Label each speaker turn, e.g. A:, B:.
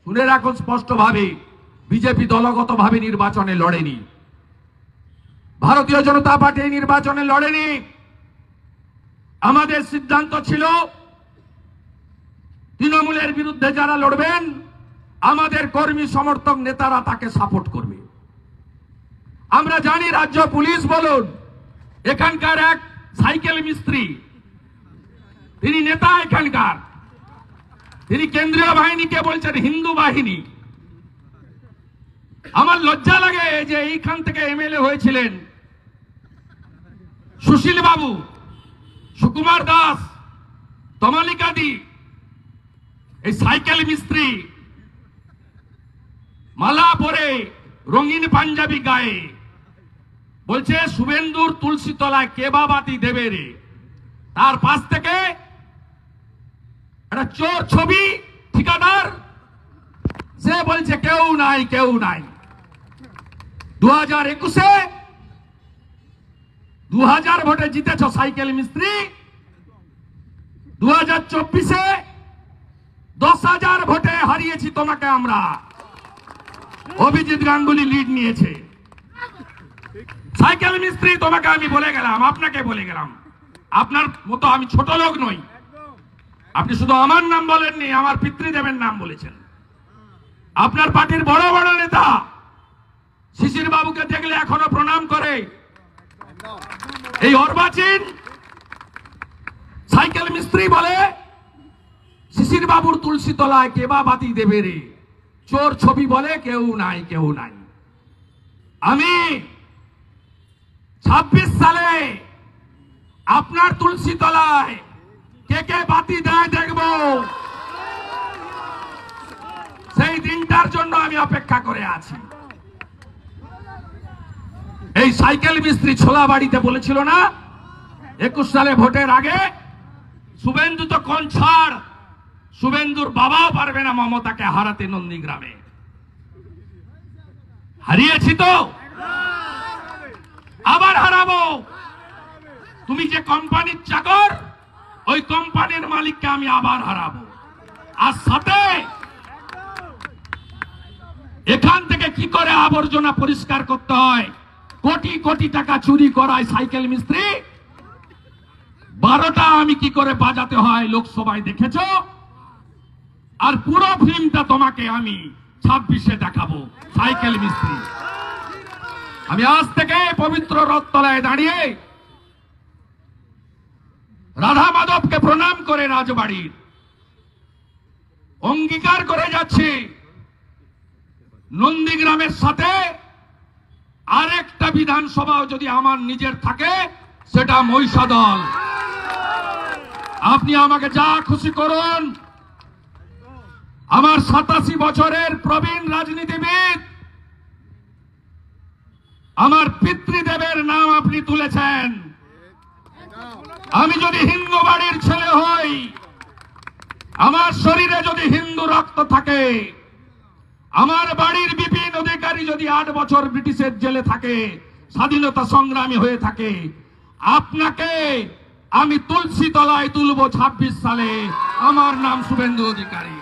A: শুনে রাখুন স্পষ্টভাবে, বিজেপি দলগতভাবে নির্বাচনে লড়েনি, ভারতীয় জনতা পার্টি নির্বাচনে লড়েনি। আমাদের সিদ্ধান্ত ছিল তৃণমূলের বিরুদ্ধে যারা লড়বেন আমাদের কর্মী সমর্থক নেতারা তাকে সাপোর্ট করবে। আমরা জানি রাজ্য পুলিশ বলুন, এখানকার এক সাইকেল মিস্ত্রি, তিনি নেতা এখানকার, তিনি কেন্দ্রীয় বাহিনীকে বলছেন হিন্দু বাহিনী। আমার লজ্জা লাগে যে এইখান থেকে এমএলএ হয়েছিলেন সুশীল বাবু, সুকুমার দাস, তমালিকাদি, এই সাইকেল মিস্ত্রি মালা পরে রঙিন পাঞ্জাবি গায়ে বলছে শুভেন্দুর তুলসী তলায় কেবা বাতি দেবে রে। তার পাশ থেকে একটা চোর ছবি ঠিকাদার, সে বলছে কেউ নাই কেউ নাই। 2021-এ 2000 ভোটে জিতেছ সাইকেল মিস্ত্রি, 2024-এ 10,000 ভোটে হারিয়েছি তোমাকে আমরা। অভিজিৎ গাঙ্গুলি লিড নিয়েছে। সাইকেল মিস্ত্রি তোমাকে আমি বলে গেলাম, আপনাকে বলে গেলাম, আপনার মতো আমি ছোট লোক নই। আপনি শুধু আমার নাম বলেননি, আমার পিতৃদেবের নাম বলেছেন। আপনার পার্টির বড় বড় নেতা শিশির বাবুকে দেখলে এখনো প্রণাম করে। এই অর্বাচীন সাইকেল মিস্ত্রি বলে শিশির বাবুর তুলসী তলায় কেবা বাতি দেবে রে। চোর ছবি বলে কেউ নাই কেউ নাই। আমি 26 সালে আপনার তুলসী তলায় কে কে বাতি দেয় দেখব। সেই দিনটার জন্য আমি অপেক্ষা করে আছি। এই সাইকেল মিস্ত্রি ছোলা বাড়িতে বলেছিল না 21 সালে ভোটের আগে, শুভেন্দু তো কোন ছাড়, শুভেন্দুর বাবাও পারবে না মমতাকে হারাতে নন্দীগ্রামে। হারিয়েছি তো, আবার হারাবো। তুমি যে কোম্পানির চাকর, ওই কোম্পানির মালিককে আমি আবার হারাবো। আর সাথে এখান থেকে কি করে আবর্জনা পরিষ্কার করতে হয়, কোটি কোটি টাকা চুরি করায় সাইকেল মিস্ত্রি, 12টা আমি কি করে বাজাতে হয় লোকসভায় দেখেছ। আর পুরো ফিল্মটা তোমাকে আমি 26-এ দেখাবো। সাইকেল মিস্ত্রি, আমি আজ থেকে পবিত্র রথতলায় দাঁড়িয়ে রাধা মাধবকে প্রণাম করে রাজবাড়ির অঙ্গীকার করে যাচ্ছি, নন্দীগ্রামের সাথে আরেকটা বিধানসভাও যদি আমার নিজের থাকে সেটা মহিষাদল। আপনি আমাকে যা খুশি করুন। আমার 87 বছরের প্রবীণ রাজনীতিবিদ, আমার পিতৃদেবের নাম আপনি তুলেছেন। আমি যদি হিন্দু বাড়ির ছেলে হই, আমার শরীরে যদি হিন্দু রক্ত থাকে, আমার বাড়ির বিপিন অধিকারী যদি 8 বছর ব্রিটিশের জেলে থাকে, স্বাধীনতা সংগ্রামী হয়ে থাকে, আপনাকে আমি তুলসী তলায় তুলব 26 সালে। আমার নাম শুভেন্দু অধিকারী।